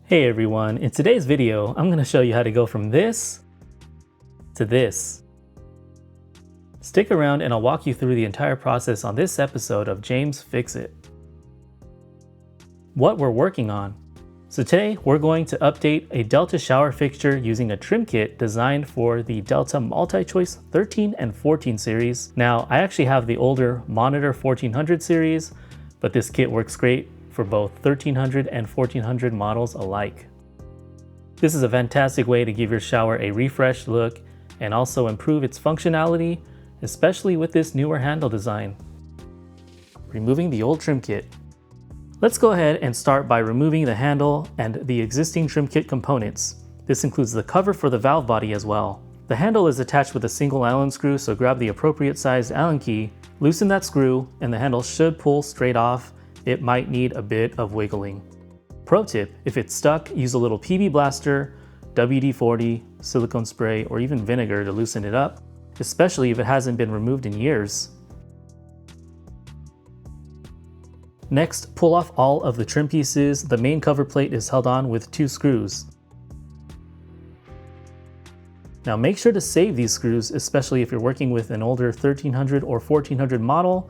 Hey everyone, in today's video, I'm going to show you how to go from this to this. Stick around and I'll walk you through the entire process on this episode of James Fix It. What we're working on. So today we're going to update a Delta shower fixture using a trim kit designed for the Delta Multi-Choice 13 and 14 series. Now I actually have the older Monitor 1400 series, but this kit works great for both 1300 and 1400 models alike. This is a fantastic way to give your shower a refreshed look and also improve its functionality, especially with this newer handle design. Removing the old trim kit. Let's go ahead and start by removing the handle and the existing trim kit components. This includes the cover for the valve body as well. The handle is attached with a single Allen screw, so grab the appropriate sized Allen key, loosen that screw, and the handle should pull straight off. It might need a bit of wiggling. Pro tip, if it's stuck, use a little PB blaster, WD-40, silicone spray, or even vinegar to loosen it up, especially if it hasn't been removed in years. Next, pull off all of the trim pieces. The main cover plate is held on with 2 screws. Now make sure to save these screws, especially if you're working with an older 1300 or 1400 model.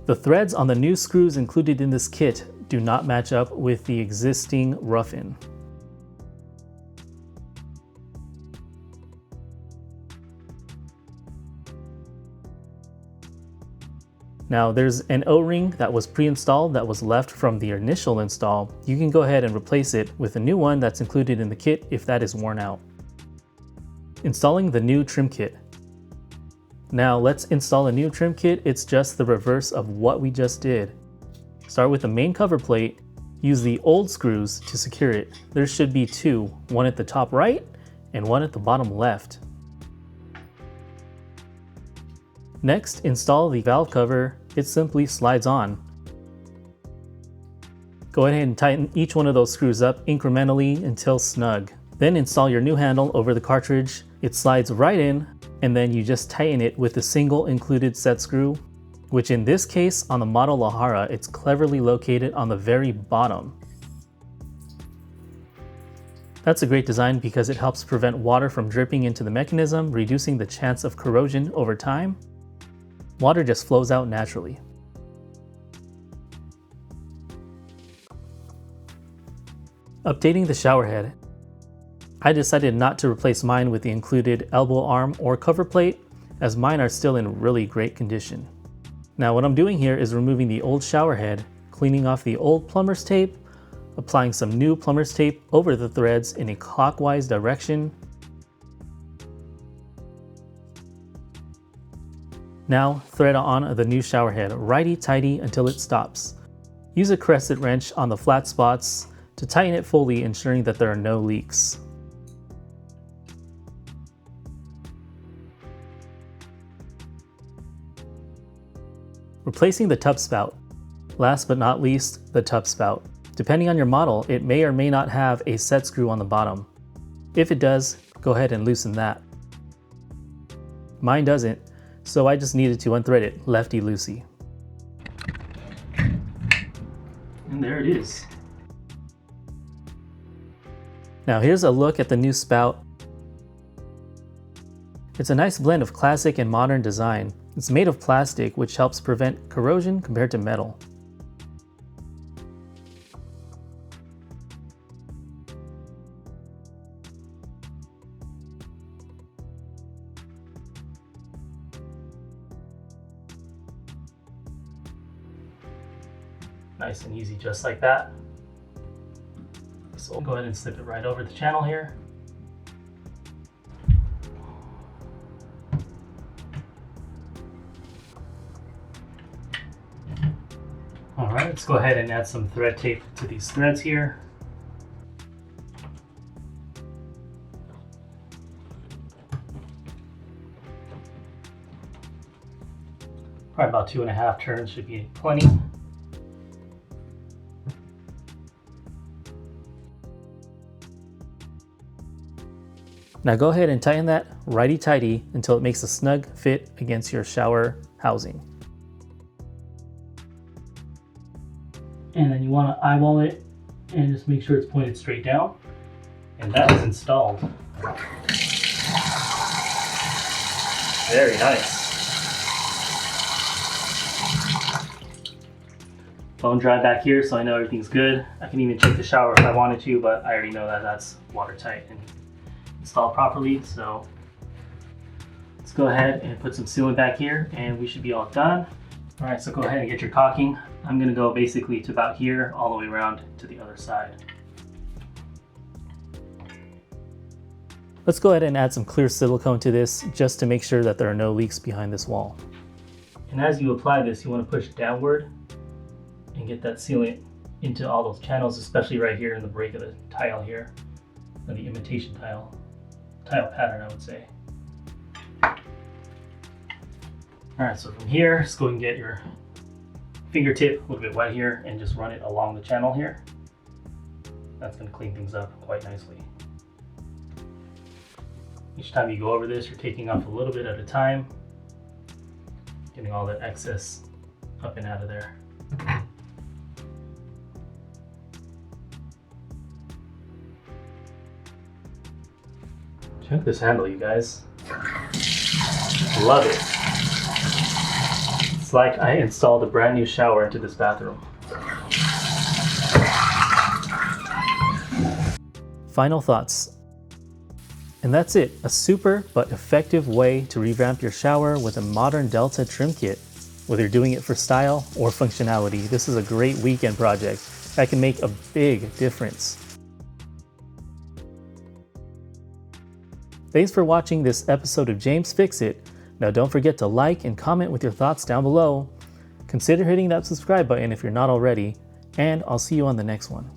The threads on the new screws included in this kit do not match up with the existing rough-in. Now there's an O-ring that was pre-installed that was left from the initial install. You can go ahead and replace it with a new one that's included in the kit if that is worn out. Installing the new trim kit. Now let's install a new trim kit. It's just the reverse of what we just did. Start with the main cover plate. Use the old screws to secure it. There should be 2, one at the top right and one at the bottom left. Next, install the valve cover. It simply slides on. Go ahead and tighten each one of those screws up incrementally until snug. Then install your new handle over the cartridge. It slides right in, and then you just tighten it with the single included set screw, which in this case on the model Lahara, it's cleverly located on the very bottom. That's a great design because it helps prevent water from dripping into the mechanism, reducing the chance of corrosion over time. Water just flows out naturally. Updating the shower head. I decided not to replace mine with the included elbow arm or cover plate, as mine are still in really great condition. Now what I'm doing here is removing the old shower head, cleaning off the old plumber's tape, applying some new plumber's tape over the threads in a clockwise direction. Now thread on the new shower head righty-tighty until it stops. Use a crescent wrench on the flat spots to tighten it fully, ensuring that there are no leaks. Replacing the tub spout. Last but not least, the tub spout. Depending on your model, it may or may not have a set screw on the bottom. If it does, go ahead and loosen that. Mine doesn't, so I just needed to unthread it lefty-loosey. And there it is. Now here's a look at the new spout. It's a nice blend of classic and modern design. It's made of plastic, which helps prevent corrosion compared to metal. Nice and easy, just like that. So we'll go ahead and slip it right over the channel here. All right, let's go ahead and add some thread tape to these threads here. Probably about 2.5 turns should be plenty. Now go ahead and tighten that righty-tighty until it makes a snug fit against your shower housing. And then you want to eyeball it and just make sure it's pointed straight down. And that is installed. Very nice. Bone dry back here, so I know everything's good. I can even check the shower if I wanted to, but I already know that that's watertight and installed properly. So let's go ahead and put some sealant back here and we should be all done. All right, so go ahead and get your caulking. I'm gonna go basically to about here, all the way around to the other side. Let's go ahead and add some clear silicone to this just to make sure that there are no leaks behind this wall. And as you apply this, you want to push downward and get that sealant into all those channels, especially right here in the break of the tile here, or the imitation tile pattern, I would say. All right, so from here, just go and get your fingertip a little bit wet here and just run it along the channel here. That's going to clean things up quite nicely. Each time you go over this, you're taking off a little bit at a time, getting all that excess up and out of there. Check this handle, you guys. Love it. It's like I installed a brand new shower into this bathroom. Final thoughts. And that's it, a super but effective way to revamp your shower with a modern Delta trim kit. Whether you're doing it for style or functionality, this is a great weekend project that can make a big difference. Thanks for watching this episode of James Fix It. Now don't forget to like and comment with your thoughts down below. Consider hitting that subscribe button if you're not already, and I'll see you on the next one.